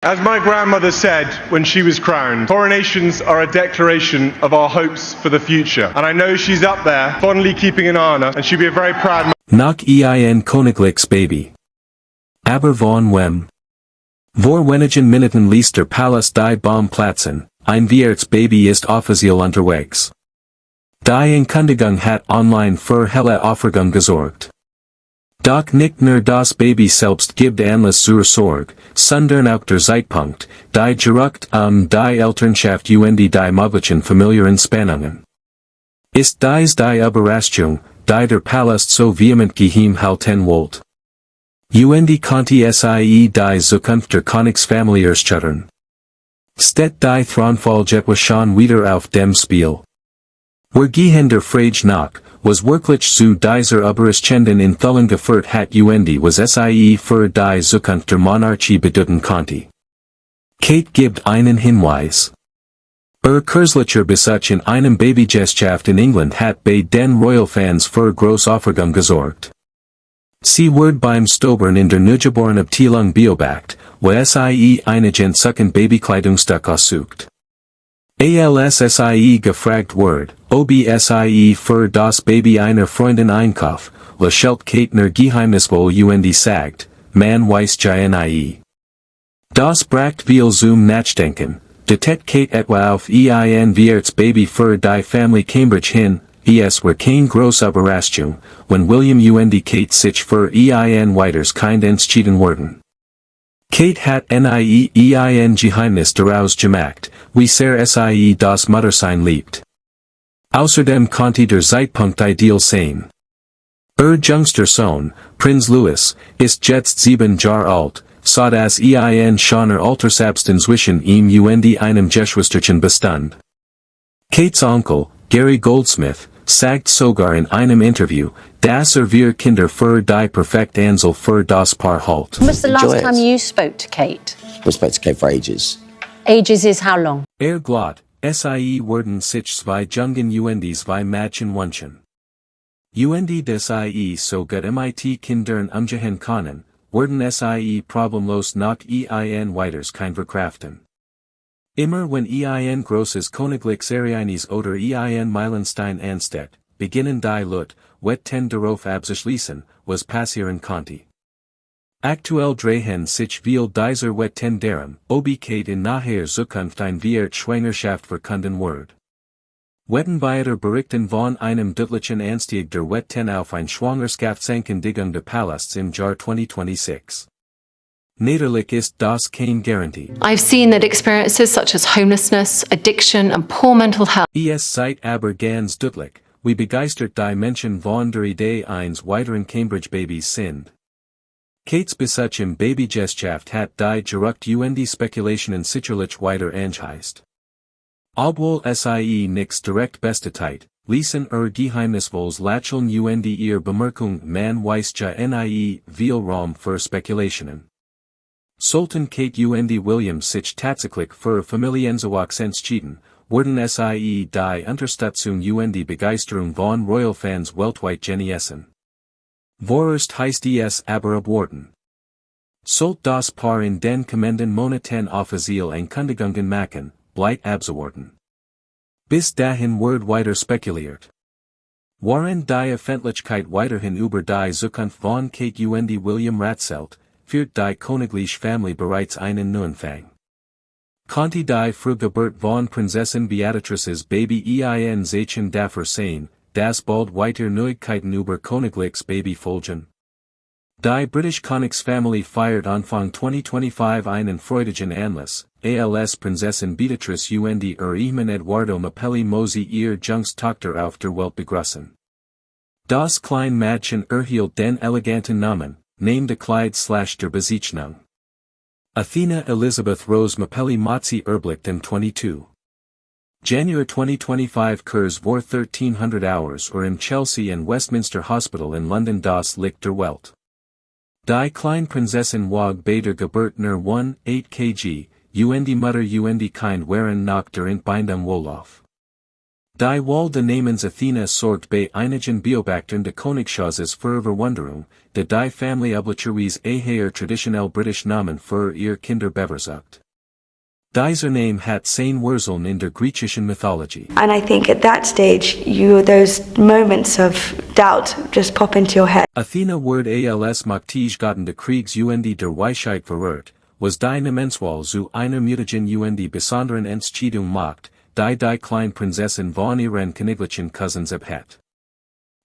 As my grandmother said when she was crowned, coronations are a declaration of our hopes for the future. And I know she's up there, fondly keeping an eye on us, and she'll be a very proud Nach ein Königliches Baby. Aber von wem? Vor wenigen Minuten ließ der Palast die Bombe platzen, ein Wierts Baby ist offiziell unterwegs. Die Ankündigung hat online für helle Aufregung gesorgt. Doch nicht nur das Baby selbst gibt Anlass zur Sorge, sondern auch der Zeitpunkt, die direkt die Elternschaft und die möglichen familiären Spannungen. Ist dies die Überraschung, die der Palast so vehement geheim halten wollt? Und konnte sie die Zukunft der Königsfamilie erschüttern? Steht die Thronfolge etwa schon wieder auf dem Spiel? Wer gehen der Frage nach, was wirklich zu dieser Überraschenden Enthüllung geführt hat und was sie für die Zukunft der Monarchie bedeuten konnte. Kate gibt einen Hinweis. Kürzlicher Besuch in einem Babygesellschaft in England hat bei den Royal-Fans für Großaufregung gesorgt. Sie wird beim Stöbern in der neugeborenen Abteilung beobachtet, wo sie einigen Suchen Babykleidungsstück aussucht. Als sie gefragt wird, ob sie für das Baby einer Freundin einkauft, lächelt Kate nur geheimnisvoll und sagt, man weiß ja nie. Das bracht viel zum Nachdenken, detect Kate etwa auf ein Wierts Baby für die Familie Cambridge hin, es war kein große Überraschung, wenn William und Kate sich für ein weiteres Kind entschieden wurden. Kate hat ein Geheimnis daraus gemacht, wie sehr sie das Muttersein liebt. Außerdem konnte der Zeitpunkt ideal sein. Jüngster Sohn, Prinz Louis, ist jetzt 7 Jahre alt, so dass ein schöner Altersabstand zwischen ihm und einem Geschwisterchen bestand. Kates Onkel, Gary Goldsmith, sagt sogar in einem Interview, dass wir Kinder für die perfekte Ansel für das Paar halt. When was the last time you spoke to Kate? I spoke to Kate for ages. Ages is how long? Glot, sie wurden sich zwei Jungen und zwei Mädchen wünschen. Und des sie so gut mit Kindern umgehen können, wurden sie problemlos nach ein weiteres Kind verkraften. Immer wenn ein großes Königliches Ereignis oder ein Meilenstein ansteht, beginnen die Leute, wetten darauf abzuschließen, was passieren konnte. Aktuell drehen sich viel dieser wetten darum, ob Kate in naher Zukunft ein Wirt Schwangerschaft verkünden wird. Wetten weiter berichten von einem deutlichen Anstieg der Wetten auf ein Schwangerschaftsankündigung der Palasts im Jahr 2026. Natürlich ist das kein Garantie. I've seen that experiences such as homelessness, addiction and poor mental health. Es seid aber ganz deutlich, wie begeistert die Menschen von der Idee eines weiteren Cambridge Babys sind. Kates Besuch im Babygesellschaft hat die direkt und Spekulationen sicherlich weiter angeheist. Obwohl sie nix direkt bestätigt, ließen geheimnisvolles Lächeln und ihr Bemerkung man weiß ja nie viel Raum für Spekulationen. Sollten Kate und William sich tatsächlich für Familienzuwachs entschieden, wurden sie die Unterstützung und die Begeisterung von Royal-Fans weltweit genießen. Vorerst heißt es aber abwarten. Sollt das Paar in den kommenden Monaten offiziell Ankündigungen machen, bleibt abzuwarten. Bis dahin wird weiter spekuliert. Waren die Öffentlichkeit weiterhin über die Zukunft von Kate und William erzählt, führt die königliche Familie bereits einen Neuanfang. Konnte die Frühgeburt von Prinzessin Beatrices Baby ein Zeichen dafür sein, dass bald weiter Neuigkeiten über Königliches Baby folgen? Die britische Königsfamilie feiert Anfang 2025 einen freudigen Anlass, als Prinzessin Beatrice und ihr Ehemann Eduardo Mapelli Mosi ihr Jungstochter auf der Welt begrüßen. Das kleine Mädchen erhielt den eleganten Namen, named der Bezeichnung. Athena Elizabeth Rose Mapelli Motzi erblickt im 22. January 2025 Kurs vor 1300 hours or im Chelsea and Westminster Hospital in London das Licht der Welt. Die Kleinprinzessin wog bei der Geburt nur 1,8 kg, und Mutter und Kind waren nach der Entbindung wohlauf. Die Walde namens Athena sorgt bei einigen Beobachtern de Königshauses für Verwunderung, de die Family Obligatories eher traditionell British Namen für ihr Kinder bevorzugt. Dieser Name hat seine Wurzeln in der griechischen Mythology. And I think at that stage, those moments of doubt just pop into your head. Athena word als Maktige Gotten de Kriegs der Weisheit verwirrt, was die Namenswahl zu einer mutigen besonderen Entscheidung macht, die kleine Prinzessin von ihren königlichen Cousins abhat.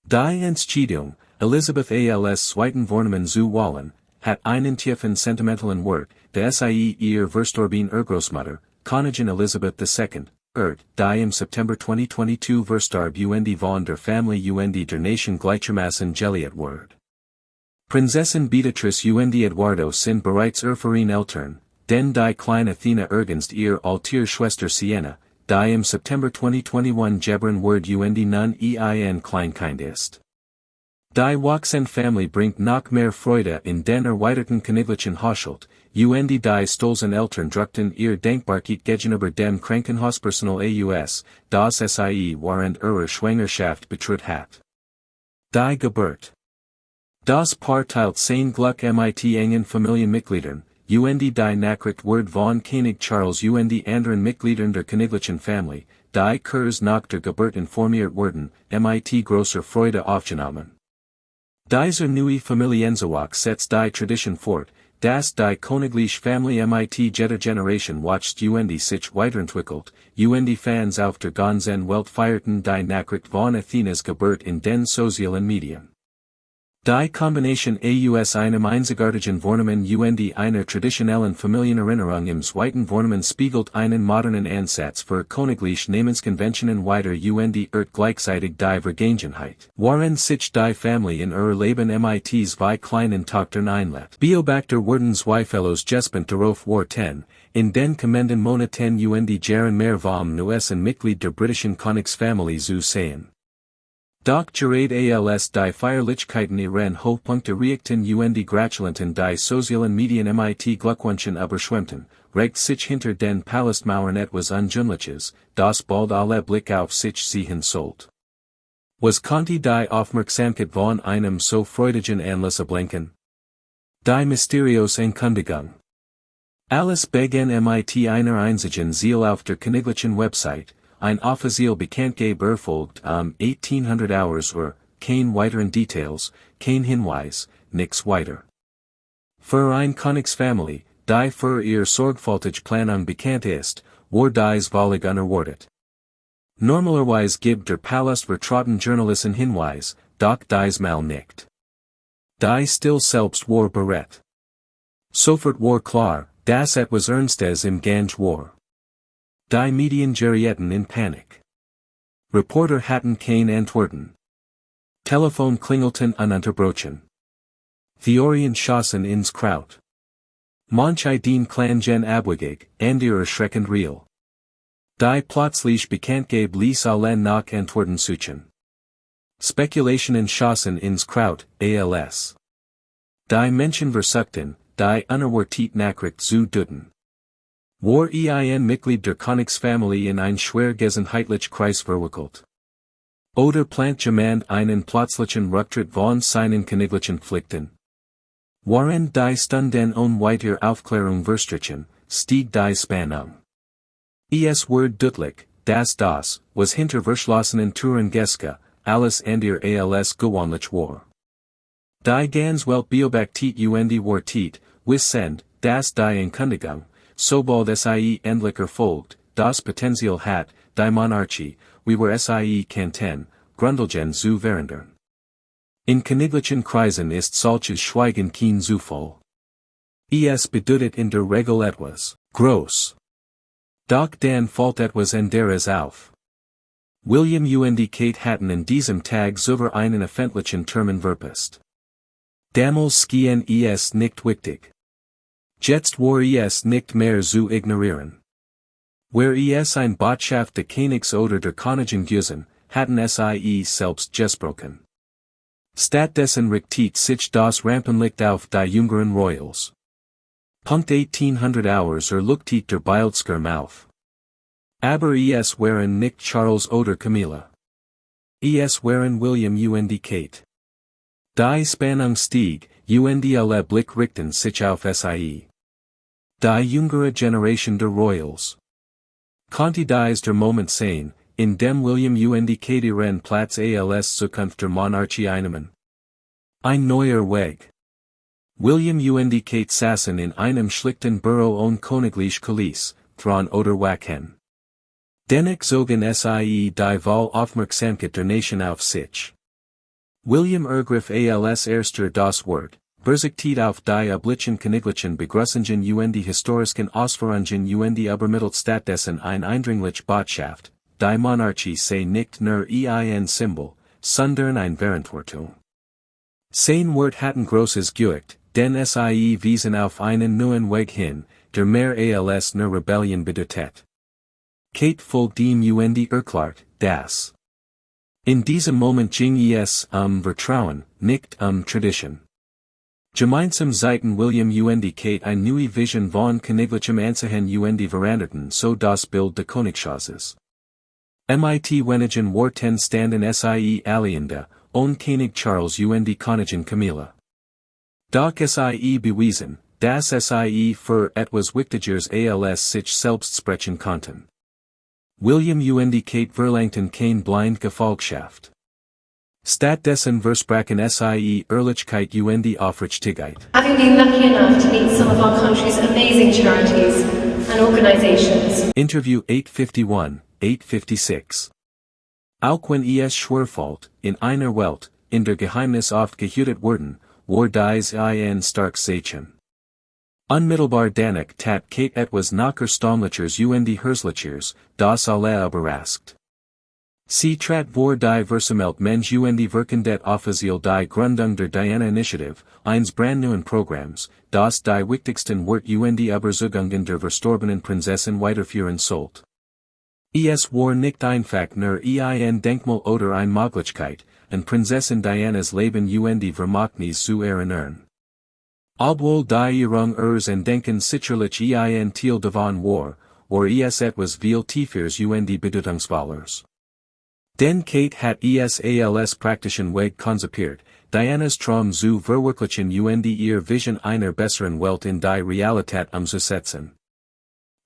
Die Entscheidung, Elisabeth als zweiten Vornamen zu wählen, hat einen tiefen sentimentalen Wert, der sie ihr Verstorbene Urgroßmutter, Königin Elisabeth II, die im September 2022 verstarb von der Familie der Nation gleichermaßen geliert ward. Prinzessin Beatrice Eduardo sind bereits erfahren Eltern, denn die kleine Athena ergänzt ihr ältere Schwester Sienna, die im September 2021 geboren ward nun ein Kleinkind ist. Die Wachsen Family bringt noch mehr Freude in den erweiterten königlichen Haushalt, die stolzen Eltern druckten ihr Denkbarkeit gegenüber dem Krankenhauspersonal aus, das sie während ihrer Schwangerschaft betreut hat. Die Geburt. Das Paar teilt sein Glück mit engen Familienmitgliedern, die Nachricht word von König Charles anderen Mitgliedern der königlichen Family, die kurz nach der Geburt informiert wurden, mit großer Freude aufgenommen. Dieser neue Familienzuwachs setzt die Tradition fort, dass die königliche Familie mit jeder Generation watcht sich weiterentwickelt, Fans auf der ganzen Welt feierten die Nachricht von Athenas Geburt in den sozialen Medien. Die Kombination aus einem einzigartigen Vornamen einer traditionellen Familienerinnerung im zweiten Vornamen spiegelt einen modernen Ansatz für königliche Namenskonventionen wider gleichzeitig die Vergangenheit, worin sich die Familie in ihr Leben mit zwei kleinen Tochtern einlädt. Beobachter wurden zweifellos gespannt darauf warten, in den kommenden Monaten Jaren mehr vom neuesten Mitglied der britischen Königsfamilie zu sehen. Doch gerade als die Feierlichkeiten ihren Hochpunkt erreichten die Gratulanten die sozialen Medien mit Glückwünschen überschwemmten, regt sich hinter den Palastmauern etwas Ungewöhnliches, das bald alle Blick auf sich ziehen sollt. Was konnte die Aufmerksamkeit von einem so freudigen Anlass ablenken? Die mysteriöse Ankündigung. Alles begann mit einer einzigen Ziel auf der königlichen Website, ein offiziell Bekanntgabe erfolgt 1800 Hours kein weiteren Details, kein Hinweis, nix weiter. Für ein Königsfamilie, die für ihr sorgfältige Planung bekannt ist, wurde dies völlig unerwartet. Normalerweise gibt der Palast vertrauten Journalisten Hinweis, doch dies mal nicht. Die still selbst war bereit. Sofort war klar, dass etwas Ernstes im Gange war. Die Medien gerieten in Panik. Reporter hatten keine Antworten. Telefon klingelten ununterbrochen. Theorien schossen ins Kraut. Manche den klangen abwegig, andere erschreckend real. Die plötzlich Bekanntgabe ließ allen nach Antworten suchen. Spekulationen schossen ins Kraut, als. Die Menschen versuchten, die unerwartete Nachricht zu deuten. War ein Mitglied der Königsfamilie in ein schwer gesundheitlich Kreis verwickelt. Oder plant jemand einen plötzlichen Rücktritt von seinen königlichen Pflichten. Waren die Stunden weiter Aufklärung verstrichen, stieg die Spannung. Es wird deutlich, dass das, was hinter verschlossenen Türen geschah, alles andere als gewöhnlich war. Die ganz Welt beobachtet wartet, wissend, dass die Ankündigung, sobald sie endlich erfolgt, das Potenzial hat, die Monarchie, wie wir sie kannten, grundlegend zu verändern. In königlichen Kreisen ist solches Schweigen kein Zufall. Es bedeutet in der Regel etwas groß. Doch dann fällt etwas anderes auf. William Kate hatten in diesem Tag über einen öffentlichen Termin verpasst. Damals schien es nicht wichtig. Jetzt war es nicht mehr zu ignorieren. Where es ein Botschaft der Königs oder der Königin gewesen, hatten sie selbst gesprochen. Stattdessen richtet sich das Rampenlicht auf die jüngeren Royals. Punkt 1800 Hours leuchtet der Bildschirm auf. Aber es waren nicht Charles oder Camilla. Es waren William und Kate. Die Spannung stieg, und alle Blick richten sich auf sie. Die jüngere Generation der Royals. Konnte dies der Moment sein, in dem William und Kate ihren Platz als Zukunft der Monarchie einnehmen. Ein neuer Weg. William und Kate saßen in einem schlichten Büro ohne königliche Kulisse, Thron oder Wacken. Dennoch zogen sie die voll Aufmerksamkeit der Nation auf sich. William ergriff als erster das Wort, bezichtigt auf die üblichen königlichen Begrüßungen und historischen Ausführungen und übermittelt stattdessen eine eindringliche Botschaft, die Monarchie sei nicht nur ein Symbol, sondern eine Verantwortung. Sein Wort hatten großes Gewicht, denn sie wiesen auf einen neuen Weg hin, der mehr als nur Rebellion bedeutet. Kate folgt ihm und erklärt, dass in diesem Moment ging es Vertrauen, nicht Tradition. Gemeinsam zeigten William und Kate eine neue Vision von königlichem Ansehen und veranderten so das Bild des Königshauses. Mit wenigen Worten standen sie alleine, ohne König Charles und Königin Camilla. Doch sie bewiesen, dass sie für etwas Wichtigeres als sich selbst sprechen konnten. William und Kate verlangten kein blind Gefolgschaft. Stattdessen versprachen sie Ehrlichkeit und Aufrichtigkeit. Having been lucky enough to meet some of our country's amazing charities and organizations. Interview 851, 856. Auch wenn es schwerfällt, in einer Welt, in der Geheimnis oft gehütet wurden, war dies ein stark Zeichen. Unmittelbar danach tat Kate etwas nach Erstaunlichers und Herzlichers, das alle überrascht. Sie trat vor die Versamelt Mensch und Verkendet offiziell die Gründung der Diana-Initiative, eines brandneuen Programms, das die wichtigsten Wort und Überzeugungen der verstorbenen Prinzessin weiterführen sollte. Es war nicht einfach nur ein Denkmal oder eine Möglichkeit, an Prinzessin Dianas Leben und Vermächtnis zu erinnern. Obwohl die Ehrung ihres Denken sicherlich ein Teil davon war es etwas viel Tieferes und bedeutungsvollers. Denn Kate hat es als praktischen Weg konzipiert, Dianas Traum zu verwirklichen und ihr Vision einer besseren Welt in die Realität umzusetzen.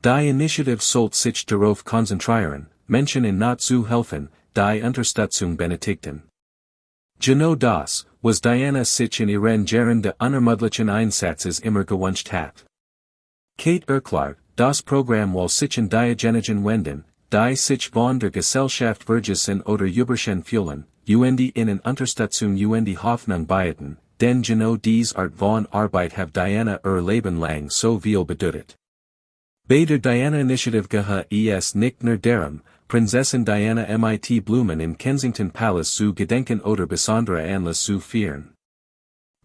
Die Initiative sollte sich darauf konzentrieren, Menschen in Not zu helfen, die Unterstützung benötigten. Genau das, was Diana sich in ihren Jahren der unermüdlichen Einsatzes immer gewünscht hat. Kate erklärt, das Programm will sich in diejenigen wenden, die sich von der Gesellschaft vergessen oder überschen fühlen, und ihnen Unterstützung und Hoffnung bieten, denn genau dies Art von Arbeit hat Diana Leben lang so viel bedeutet. Bei der Diana-Initiative gehe es nicht nur darum, Prinzessin Diana mit Blumen im Kensington Palace zu gedenken oder besondere Anlass zu feiern.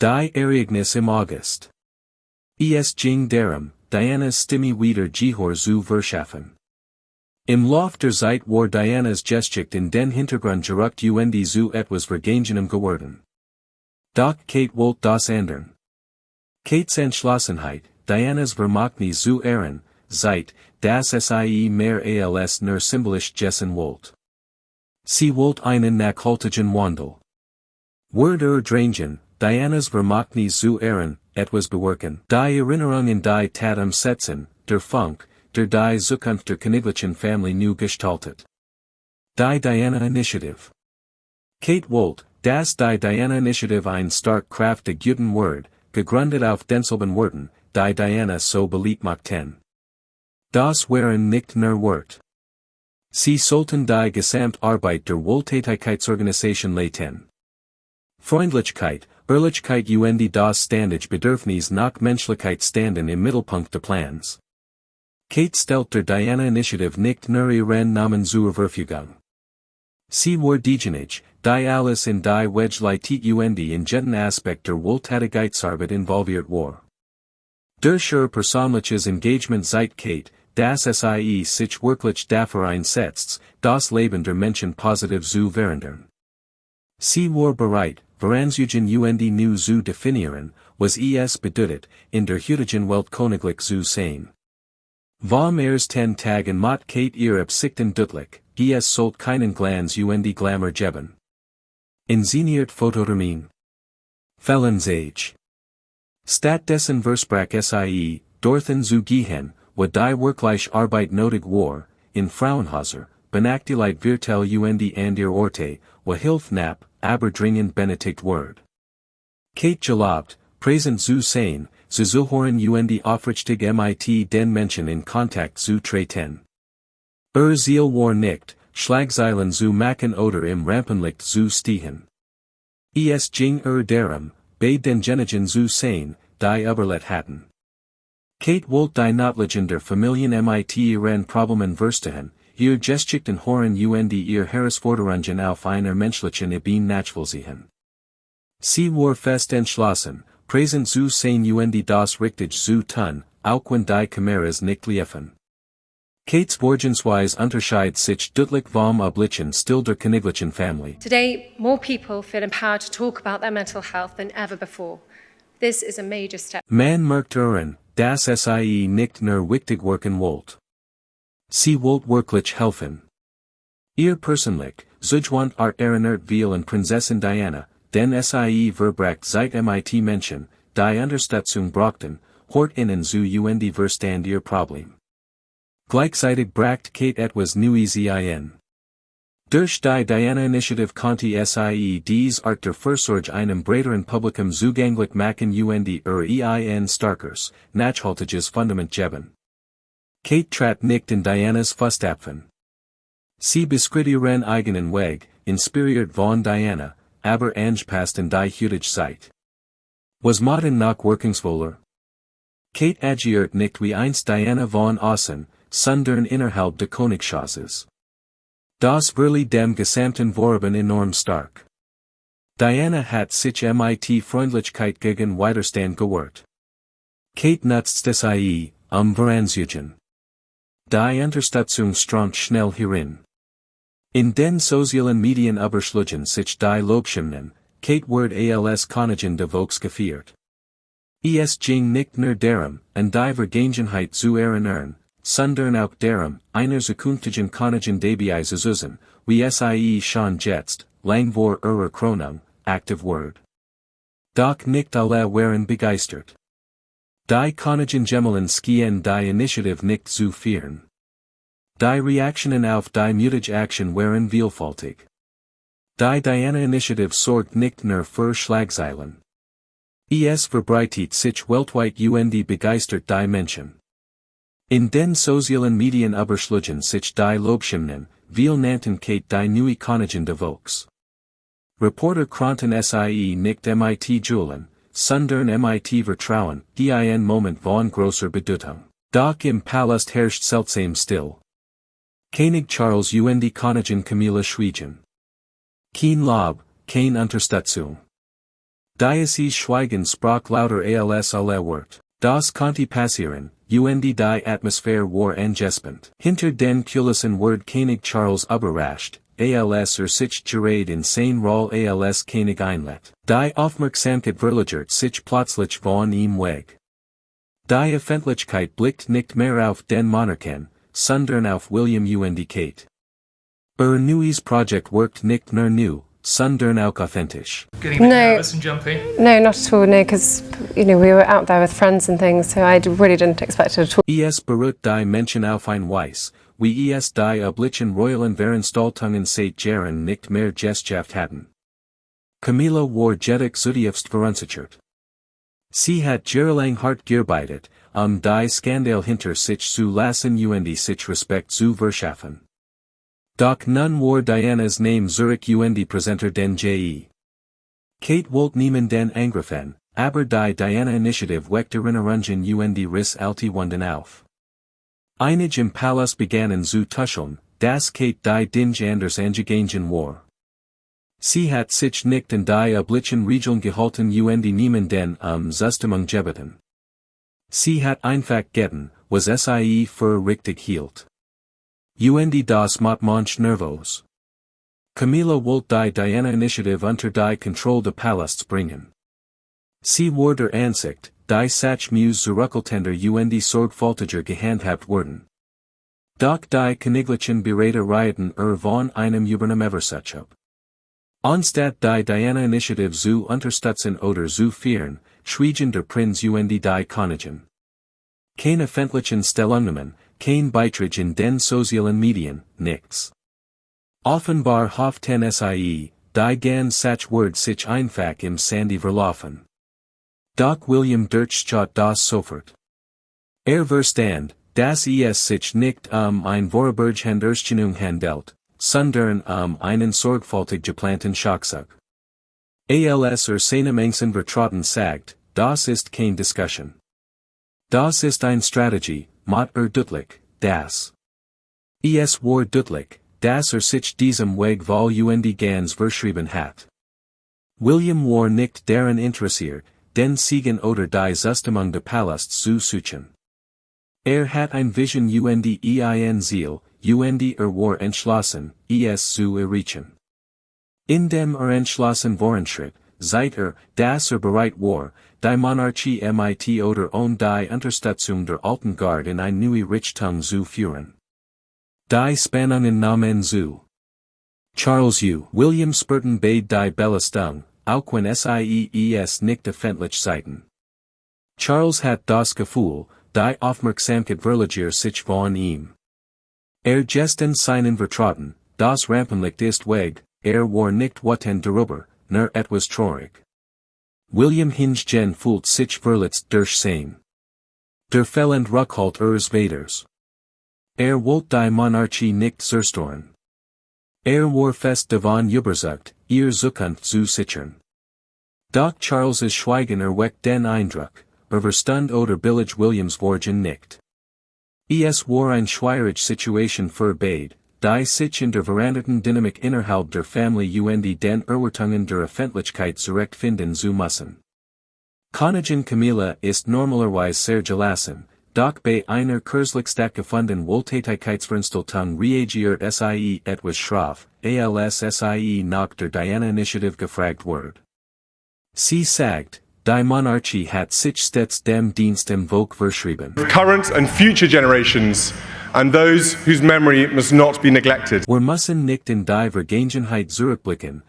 Die Ereignis im August. Es ging darum, Dianas Stimme wieder Gehör zu verschaffen. Im Lauf der Zeit war Dianas Geschichte in den Hintergrund gerückt und zu etwas Vergangenem geworden. Doch Kate wollte das ändern. Kates Entschlossenheit, Dianas Vermächtnis zu ehren, seit, dass sie mehr als nur symbolisch gessen wollte. Sie wollte einen nachhaltigen Wandel. Word drängen, Dianas Vermächtnis zu ehren, etwas bewirken. Die Erinnerung in die Tat umsetzen, der Funk, der die Zukunft der königlichen Familie neu gestaltet. Die Diana-Initiative. Kate wollte, dass die Diana-Initiative ein stark Kraft der guten Word, gegründet auf denselben Worten, die Diana so beliebt machten. Das waren nicht nur Wort. Sie sollten die Gesamtarbeit der Wohltätigkeitsorganisation leiten. Freundlichkeit, Ehrlichkeit und das ständige Bedürfnis nach Menschlichkeit standen im Mittelpunkt der Plans. Kate stellte der Diana-Initiative nicht nur ihren Namen zur Verfügung. Sie war diejenige, die alles in die Wedgleitet und in jeden Aspekt der Wohltätigkeitsarbeit involviert war. Durch ihr persönliches Engagement seit Kate, dass sie sich wirklich dafür einsetzt, das Leben der Menschen positiv zu verändern. Sie war bereit, Veranzugungen und neu zu definieren, was es bedeutet, in der heutigen Welt königlich zu sein. Vom ers ten Tag en mot Kate ihr Absichten deutlich, es sollt keinen Glanz und Glamour geben. Inszeniert Fototermin. Fellensage. Stattdessen Versprach sie, dorthin zu gehen, wo die wirkliche Arbeit nötig war, in Frauenhäuser, benachtileit virtel und an ihr Orte, wo Hilf knapp, aber dringend benötigt word. Kate gelobt, present zu sein, zu zuhören und aufrichtig mit den Menschen in Kontakt zu treten. Ziel war nicht, Schlagzeilen zu machen oder im Rampenlicht zu stehen. Es ging darum, bei den Genigen zu sein, die Überlet hatten. Kate wollte die Notlichen der Familien mit ihren Problemen verstehen, ihr Geschichten hören und ihr Herausforderungen auf einer menschlichen Ebene nachvollziehen. Sie war fest entschlossen, present zu sein und das richtig zu tun, auch wenn die Chimeras nicht liefen. Kate's Vorgehensweise unterscheidet sich deutlich vom Üblichen Stil der königlichen Familie. Today, more people feel empowered to talk about their mental health than ever before. This is a major step. Man merkt dass sie nicht nur wichtig wirken wollt. Sie wollt wirklich helfen. Ihr persönlich, Zugwand art erinnert viel an Prinzessin Diana, denn sie verbracht seit mit Menschen, die Unterstützung brauchten, hort innen zu und verstand ihr Problem. Gleichzeitig bracht Kate etwas Neues ein. Durch die Diana-Initiative konnte sie dies Art der Fürsorge einem breiteren Publikum zugänglich machen und ein starkes, nachhaltiges Fundament geben. Kate trat nicht in Dianas Fußstapfen. Sie beschritt ihren eigenen Weg, inspiriert von Diana, aber angepasst in die heutige Zeit. Was modern noch wirkungsvoller? Kate agiert nicht wie einst Diana von Außen, sondern innerhalb des Königshauses. Das verlieh dem gesamten Vorhaben enorm stark. Diana hat sich mit Freundlichkeit gegen Widerstand gewehrt. Kate nutzte sie, voranzugen. Die Unterstützung strömt schnell hierin. In den sozialen Medien überschlagen sich die Lobschimnen, Kate wird als Königin des Volks gefeiert. Es ging nicht nur darum, an die Vergangenheit zu erinnern, sondern auch darum, einer zukünftigen Königin dabei zu sein, wie sie schon jetzt, lang vor ihrer Krönung, aktiv wird. Doch nicht alle waren begeistert. Die Königin Gemelin schien die Initiative nicht zu feiern. Die Reaktionen auf die mutige Action waren vielfältig. Die Diana-Initiative sorgt nicht nur für Schlagzeilen. Es verbreitet sich weltweit und begeistert die Menschen. In den sozialen Medien überschlagen sich die Lobschimnen, viel nannten Kate die neue Königin des Volks. Reporter konnten sie nicht mit julen, sondern mit vertrauen, ein Moment von großer Bedeutung. Doch im Palast herrscht seltsam still. König Charles und Königin Camilla schwiegen. Kein Lob, keine Unterstützung. Dieses Schweigen sprach lauter als alle Wort. Das konnte passieren, und die Atmosphäre war angespannt. Hinter den Kulissen wurde König Charles überrascht, als sich gerät in sein Roll als König einlet. Die Aufmerksamkeit verlagert sich plötzlich von ihm weg. Die Öffentlichkeit blickt nicht mehr auf den Monarchen, sondern auf William und Kate. Neues Projekt wirkt nicht nur new, sondern auch authentisch. Getting a bit nervous and jumpy? No, not at all, no, because, we were out there with friends and things, so I really didn't expect it at all. Es beruht die Menschen auf ein Weiss, wie es die üblichen royalen Veranstaltungen seit Jahren nicht mehr geschafft hatten. Camilla war jedoch zutiefst verunsichert. Sie hat jahrelang hart gearbeitet, die Skandal hinter sich zu lassen und sich Respekt zu verschaffen. Doch nun war Dianas Name Zurich und Präsenter den je. Kate wollte niemanden angreifen, aber die Diana-Initiative weckte Erinnerungen und riss alte Wunden auf. Einige im Palast begannen zu tuscheln, dass Kate die Dinge anders angegangen war. Sie hat sich nicht in die üblichen Regeln gehalten und niemanden Zustimmung gebeten. Sie hat einfach getan, was sie für richtig hielt. Und das macht manch nervös. Camilla wollte die Diana-Initiative unter die Kontrolle des Palasts bringen. Sie wurde Ansicht, die Sach Muse zurückeltender und sorgfältiger gehandhabt wurden. Doch die königlichen Beräte Rioten von einem Übernehmerversuch. Anstatt die Diana Initiative zu unterstützen oder zu führen, schwiegen der Prinz und die Königin. Keine öffentlichen Stellungnahmen, kein Beitrag in den sozialen Medien, nichts. Offenbar hofften sie, die ganz Sach Word sich einfach im Sande verlaufen. Doch William durchschaut das sofort. Verstand, dass es sich nicht ein vorübergehende Erscheinung handelt, sondern einen sorgfältig geplanten Schachzug. Als seine Mängsten vertrauten sagt, das ist kein Discussion. Das ist eine Strategie, macht deutlich, dass. Es war deutlich, dass sich diesem Weg und ganz verschrieben hat. William war nicht daran interessiert, den Siegen oder die Zustimung des Palasts zu suchen. Hat ein Vision und ein Ziel, und war entschlossen, es zu erreichen. Indem entschlossen voranschritt, seit dass bereit war, die Monarchie mit oder ohne die Unterstützung der alten Garde in eine neue Richtung zu führen. Die Spannungen nahmen zu. Charles U. William Spurton bade die Belastung, auch wenn es nicht öffentlich seiten. Charles hat das Gefühl, die Aufmerksamkeit verlagert sich von ihm. Gesten seinen Vertrauten, das Rampenlicht ist weg, war nicht watten darüber, nur etwas traurig. William Hingen fühlt sich verletzt durch sein. Der fehlende Rückhalt ihres Vaters. Wollte die Monarchie nicht zerstören. War fest davon überzeugt, ihr Zukunft zu sichern. Doch Charles' Schweigen erweckt den Eindruck, Verstand oder billig Williams Vorgen nicht. Es war eine schwierige Situation für beide, die sich in der veranderten Dynamik innerhalb der Familie und den Erwartungen der Öffentlichkeit zurechtfinden zu müssen. Königin Camilla ist normalerweise sehr gelassen, doch bei einer kürzlich stattgefundenen Wohltätigkeitsveranstaltung reagiert sie etwas schroff, als sie nach der Diana Initiative gefragt wird. Sie sagt, die Monarchie hat sich stets dem Dienst im Volk verschrieben. Current and future generations, and those whose memory must not be neglected. Wir müssen nicht in die Vergangenheit zurückblicken,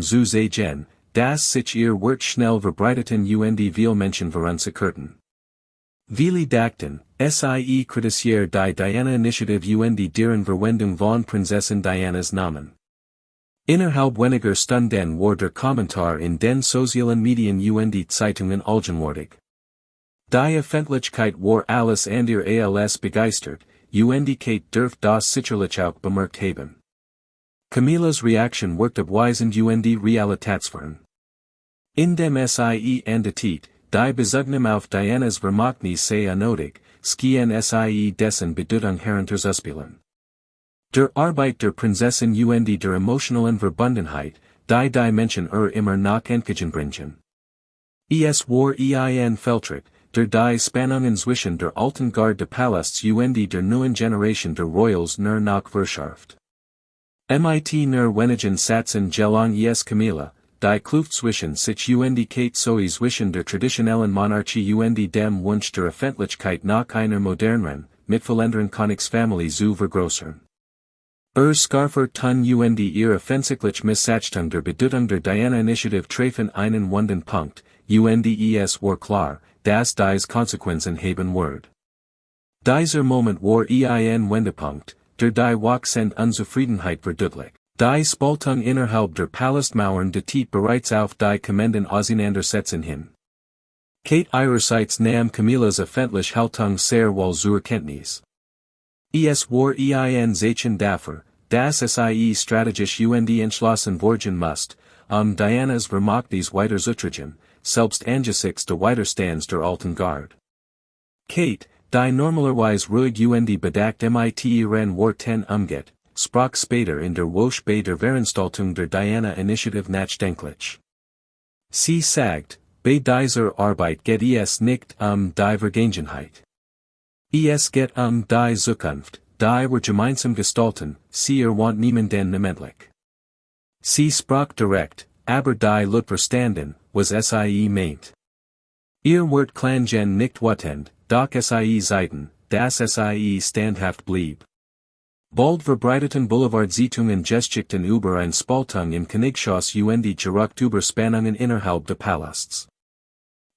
zu sehen, dass sich ihr Wort schnell verbreiteten und viele Menschen voranzukerten. Viele dachten, sie kritisiert die Diana Initiative und deren Verwendung von Prinzessin Dianas Namen. Innerhalb weniger Stunden war der Kommentar in den sozialen Medien und Zeitungen allgegenwärtig. Die Öffentlichkeit war alles andere als begeistert, und Kate dürft das sicherlich auch bemerkt haben. Camillas Reaktion wirkte abweisend und realitätsfern. Indem sie endet, die Bezugnahme auf Dianas Vermögnis sehr nötig, skien sie dessen Bedeutung herunterzuspielen. Der Arbeit der Prinzessin und der emotionalen Verbundenheit, die Menschen immer noch entgegenbringen. Es war ein Feldtrick, der die Spannungen zwischen der alten Garde des Palasts und der neuen Generation der Royals nur noch verschärft. Nur wenigen Sätzen gelang Camilla, die Kluft zwischen sich und Kate sowie zwischen der traditionellen Monarchie und dem Wunsch der Öffentlichkeit nach einer moderneren, mitverändernden Königsfamilie zu vergrößern. Scarfer tun und ihre offensichtlich Missachtung der Bedeutung der Diana Initiative treffen einen wunden Punkt, und es war klar, dass dies Konsequenzen haben wird. Dieser Moment war ein Wendepunkt, der die wachsende Unzufriedenheit verdeutlicht. Die Spaltung innerhalb der Palastmauern deut bereits auf die kommenden Auseinandersetzungen hin. Kate ihrerseits nahm Camillas öffentliche Haltung sehr wohl zur Kenntnis. Es war ein Zeichen dafür, dass sie strategisch und entschlossen vorgehen musste, Dianas Vermögnis weiter zu tragen, selbst angesichts der Widerstands der alten Garde. Kate, die normalerweise ruhig und bedacht mit ihren Worten umgeht, sprach später in der Woche bei der Veranstaltung der Diana Initiative nachdenklich. Sie sagt, bei dieser Arbeit geht es nicht die Vergangenheit. Es geht die Zukunft, die wir gemeinsam gestalten, sie want niemanden namentlich. Sie sprach direkt, aber die Lud verstanden, was sie meint. Ihr wird Klangen nicht wattend, doch sie Zeiten, das sie standhaft blieb. Bald verbreiteten Boulevardzeitungen Geschichten über ein Spaltung im Königshaus und gesorgt über Spannungen innerhalb des Palasts.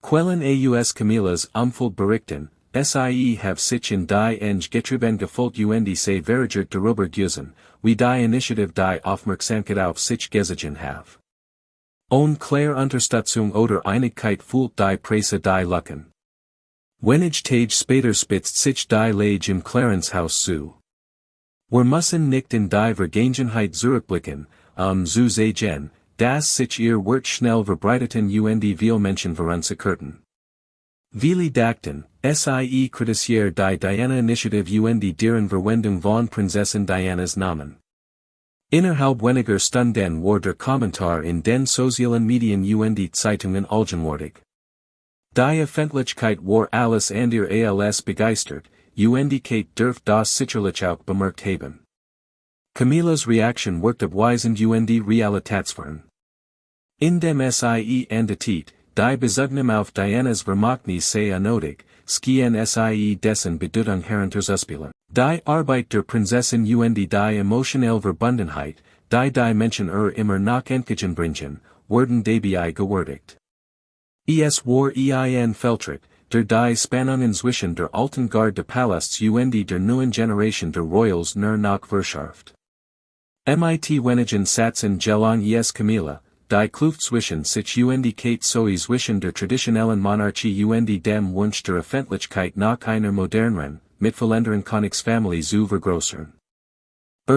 Quellen aus Camillas Umfeld berichten, sie have sich in die Eng getrieben gefolgt und se verigert darüber gewesen, wie die Initiative die Aufmerksamkeit auf sich gezogen have. Ohne klare Unterstützung oder Einigkeit fühlt die Presse die Lücken. Wenige Tage später spitzt sich die Lage im Königshaus zu. Wir müssen nicht in die Vergangenheit zurückblicken, zu sehen, dass sich ihr wird schnell verbreiteten und viel Menschen verunsicherten. Viele dachten, sie kritisiere die Diana-Initiative und deren Verwendung von Prinzessin Dianas Namen. Innerhalb weniger Stunden war der Kommentar in den sozialen Medien und Zeitungen allgegenwärtig. Die Öffentlichkeit war alles andere als begeistert, und Kate dürft das sicherlich auch bemerkt haben. Camillas Reaktion wirkt abweisend und realitätsfern. In dem sie Entität, die Bezugnahme auf Dianas Vermögnis sei nötig, skien sie dessen Bedeutung herunterzuspielen. Die Arbeit der Prinzessin und die emotionelle Verbundenheit, die Menschen immer noch entgegenbringen, wurden dabei gewürdigt. Es war ein Feltritt, der die Spannungen zwischen der alten Garde des Palasts und der neuen Generation der Royals nur noch verschärft. Mit wenigen Sätzen gelang es Camilla, die Kluft zwischen sich und Kate sowie zwischen der traditionellen Monarchie und dem Wunsch der Öffentlichkeit nach einer moderneren, mitverändernden Königsfamilie zu vergrößern.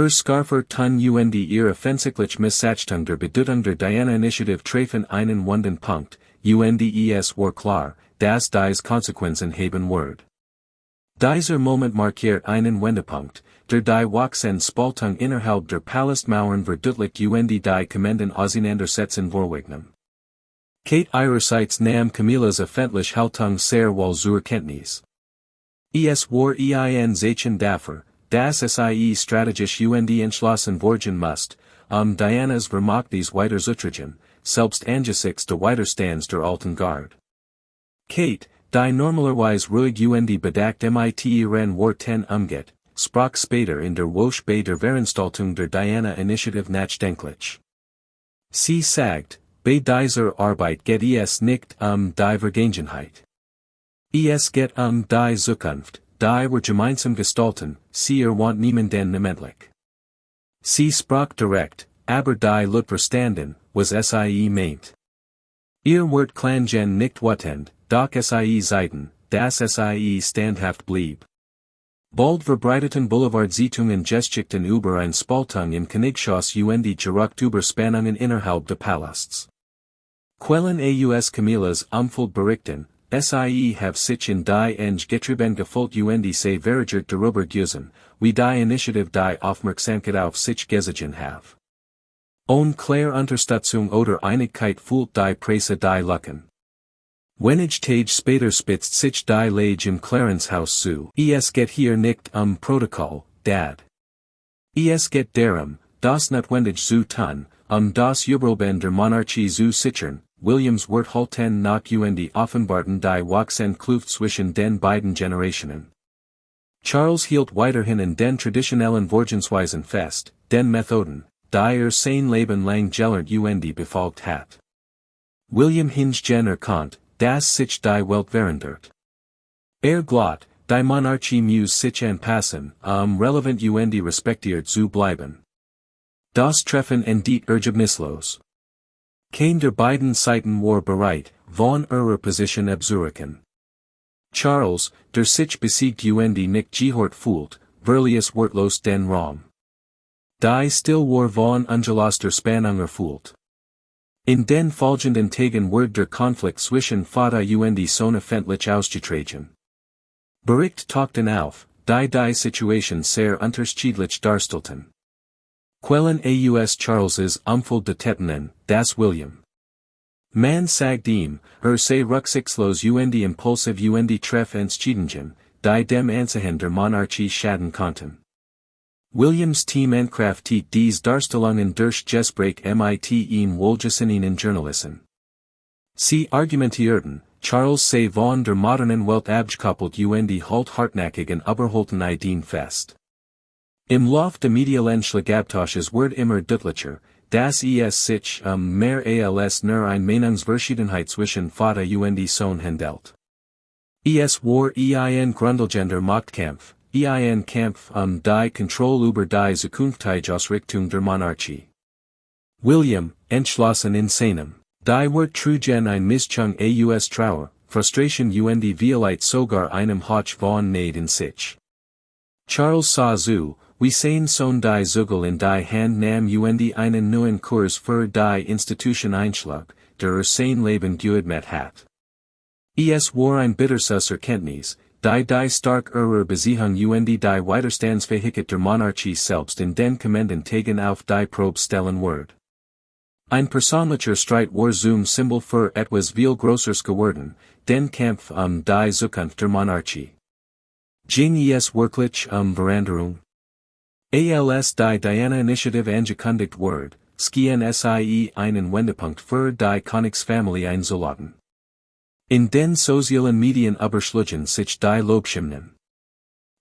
Scarfer tun und ihre offensichtlich Missachtung der Bedeutung der Diana-Initiative treffen einen wunden Punkt, und es war klar, dass dies Konsequenzen haben wird. Dieser Moment markiert einen Wendepunkt, der die wachsende Spaltung innerhalb der Palastmauern verdeutlicht und die kommenden Auseinandersetzungen vorwegnahm. Kate ihrerseits nahm Camillas öffentliche Haltung sehr wohl zur Kenntnis. Es war ein Zeichen dafür, dass sie strategisch und entschlossen werden musst, Dianas Vermögnis weiter zu tragen, selbst angesichts der Widerstands der alten Garde. Kate, die normalerweise ruhig und bedacht mit ihren Worten umgeht, sprach später in der Woche bei der Veranstaltung der Diana-Initiative nachdenklich. Sie sagt, bei dieser Arbeit geht es nicht die Vergangenheit. Es geht die Zukunft, die wir gemeinsam gestalten, sie want niemanden namentlich. Sie sprach direkt, aber die Lut verstanden, was sie meint. Ihr wird Klangen nicht wattend, doch sie Zeiten, dass sie standhaft blieb. Bald verbreiteten Boulevardzeitungen Geschichten über ein Spaltung im Königshaus und gesorgt über Spannungen innerhalb des Palasts. Quellen aus Camillas Umfeld berichten, sie have sich in die Eng getrieben gefolgt und se verigert darüber gewesen, wie die Initiative die Aufmerksamkeit auf sich gezogen have. Ohne klare Unterstützung oder Einigkeit fühlt die Presse die Lücken. Wenige Tage später spitzt sich die Lage im Königshaus zu. Es geht hier nicht Protokoll, dad. Es geht darum, das notwendig zu tun, das Überleben der Monarchie zu sichern. Williams wird halten nach und offenbarten die wachsende Kluft zwischen den beiden Generationen. Charles hielt weiterhin in den traditionellen Vorgehensweisen fest, den Methoden, die sein Leben lang gelernt und befolgt hat. William hingegen erkannt, dass sich die Welt verändert. Glaubt, die Monarchie muss sich anpassen, relevant und respektiert zu bleiben. Das Treffen endet ergebnislos. Kein der beiden Seiten war bereit, von ihrer Position abzurücken. Charles, der sich besiegt und nicht gehört fühlt, verließ wortlos den Raum. Die still war von ungeloster Spannung erfüllt. In den folgenden Tagen wird der Konflikt zwischen Vater und Sohn öffentlich ausgetragen. Bericht tauchten auf, die Situation sehr unterschiedlich darstellten. Quellen aus Charles's Umfeld deteten, dass William. Man sagt ihm, sei rücksichtslos und impulsiv und treff Entscheidungen, die dem Ansehen der Monarchie schaden konnten. Williams Team entkräftigt dies Darstellungen durch Gespräch mit ihn wohlgesonnenen Journalisten. Sie argumentierten, Charles sei von der modernen Welt abgekoppelt halt hartnäckigen Überholten Ideen fest. Im Lauf der medialen Schlagabtausches wird immer deutlicher, dass es sich mehr als nur ein Meinungsverschiedenheit zwischen Vater Sohn handelt. Es war ein grundlegender Machtkampf, ein Kampf die Kontrolle über die zukünftige Ausrichtung der Monarchie. William, entschlossen in seinem, die wird trugen ein Mischung aus Trauer, Frustration vielleicht sogar einem Hoch von Neid in sich. Charles sah zu, wie sein Sohn die Zügel in die Hand nahm einen neuen Kurs für die Institution einschlug, der sein Leben geödmet hat. Es war ein bitteres Erkenntnis, die stark Besiehung die Widerstandsfähigkeit der Monarchie selbst in den kommenden Tagen auf die Probe stellen wird. Ein persönlicher Streit war zum Symbol für etwas viel Größeres geworden, den Kampf die Zukunft der Monarchie. Ging es wirklich Veränderung? Als die Diana-Initiative angekündigt wird, skien sie einen Wendepunkt für die Königsfamilie einzuladen. In den sozialen Medien überschlagen sich die Lobschimnen.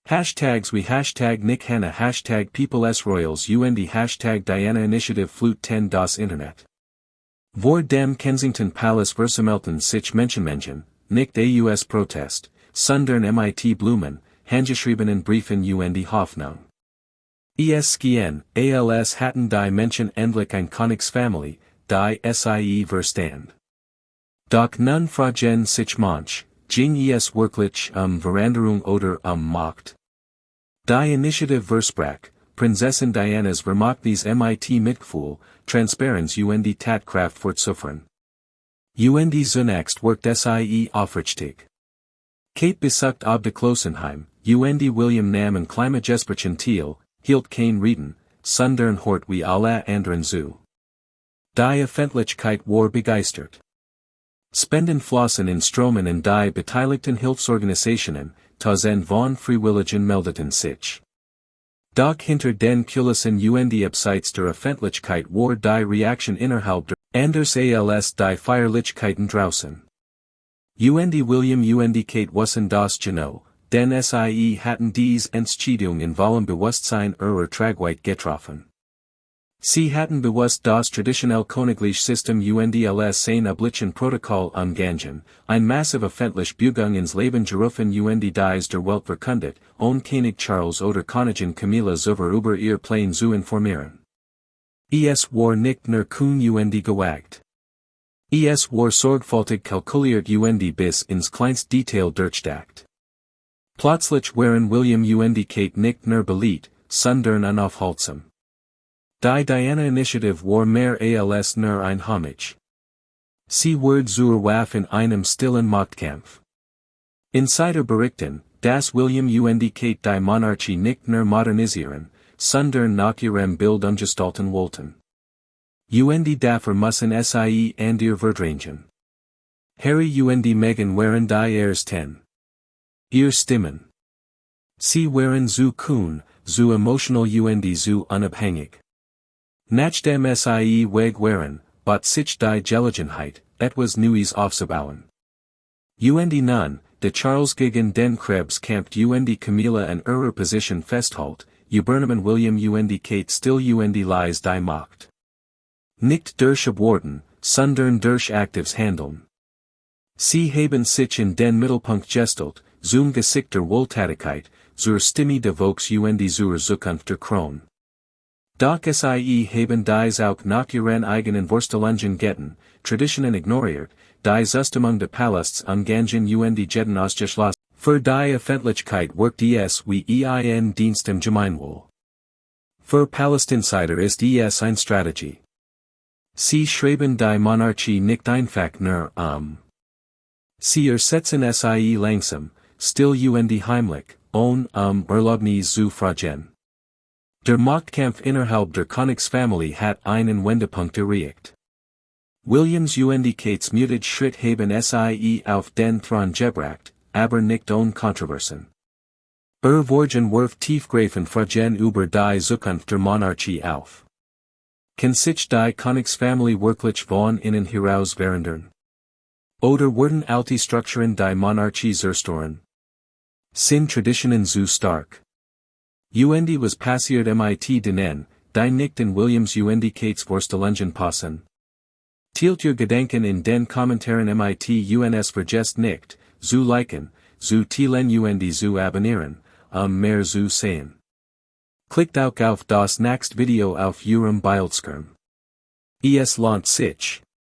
Hashtags wie Hashtag Nick Hanna Hashtag People Royals Hashtag Diana Initiative Flut 10 das Internet. Vor dem Kensington Palace versammelten sich Menschen, nicht aus Protest, sondern mit Blumen, handgeschriebenen Briefen Hoffnung. Es skien, als hatten die Menschen endlich ein Königsfamilie, die sie verstand. Doch nun fragen sich manch, ging es wirklich Veränderung oder Macht? Die Initiative versprach, Prinzessin Dianas Vermachtes Mitgefühl, Transparenz die Tatkraft fortzuführen. Zunächst worked sie aufrichtig. Kate besucht ob de Klosenheim, William nahm ein Klimagesprechen teil, hielt kein Reden, sondern hort wie alle anderen zu. Die Öffentlichkeit war begeistert. Spenden flossen in Stromen in die beteiligten Hilfsorganisationen, tausend von Freiwilligen meldeten sich. Doch hinter den Kulissen abseits der Öffentlichkeit war die Reaktion innerhalb der, anders als die Feierlichkeiten draußen. William Kate wussen das genau, denn sie hatten dies Entscheidung in vollem Bewusstsein Tragweite getroffen. Sie hatten bewusst das traditionelle königliche System als sein üblichen Protokoll umgangen, ein massive öffentlich Bewegung ins Leben gerufen dies der Welt verkündet, König Charles oder Königin Camilla über ihr Plan zu informieren. Es war nicht nur kühn gewagt. Es war sorgfältig kalkuliert bis ins kleinste Detail durchdacht. Plötzlich waren William Kate nicht nur beliebt, sondern unaufhaltsam. Die Diana-Initiative war mehr als nur ein Homage. Sie wurde zur Waffe in einem stillen Machtkampf. Insider berichten, dass William Kate die Monarchie nicht nur modernisieren, sondern nach ihrem Bild umgestalten wollten. Dafür müssen sie an ihr verdrängen. Harry Meghan waren die ersten. Ihr Stimmen. Sie waren zu kühn, zu emotional zu unabhängig. Nachdem sie weg waren, bat sich die Gelegenheit, etwas Neues aufzubauen. Nun, de Charles gegen den Krebs kämpft Camilla an ihrer Position festhält, übernehmen William Kate still lies die Macht. Nicht durch Worten, sondern durch aktives Handeln. Sie haben sich in den Mittelpunkt gestellt, zum Gesicht der Wohltätigkeit, zur Stimme der Volks zur Zukunft der Krone. Doch sie haben dies auch nach ihren eigenen Vorstellungen getan, Traditionen ignoriert, die Zustimung der Palasts umgangen Jeden ausgeschlossen. Für die Öffentlichkeit wirkt es wie ein Dienst im Gemeinwohl. Für Palast-Insider ist es eine Strategie. Sie schreiben die Monarchie nicht einfach nur Sie ersetzen sie langsam, still heimlich, ohne Erlaubnis zu fragen. Der Machtkampf innerhalb der Königsfamilie hat einen Wendepunkt erreicht. Williams Kates mutig Schritt haben sie auf den Thron gebracht, aber nicht ohne Kontroversen. Wurden wirft tiefgreifend Fragen über die Zukunft der Monarchie auf. Kann sich die Königsfamilie wirklich von innen heraus verändern? Oder wurden alte Strukturen die Monarchie zerstören? Sind Traditionen zu stark? UND was passiert mit denen, die nicht in Williams Undicatsvorstellungen passen? Tielt ihr Gedanken in den Kommentaren mit UNS vergesst nicht, zu liken, zu teilen und zu abonnieren, mehr zu sehen. Klickt auch auf das nächste Video auf Eurem Bildschirm. Es lohnt sich.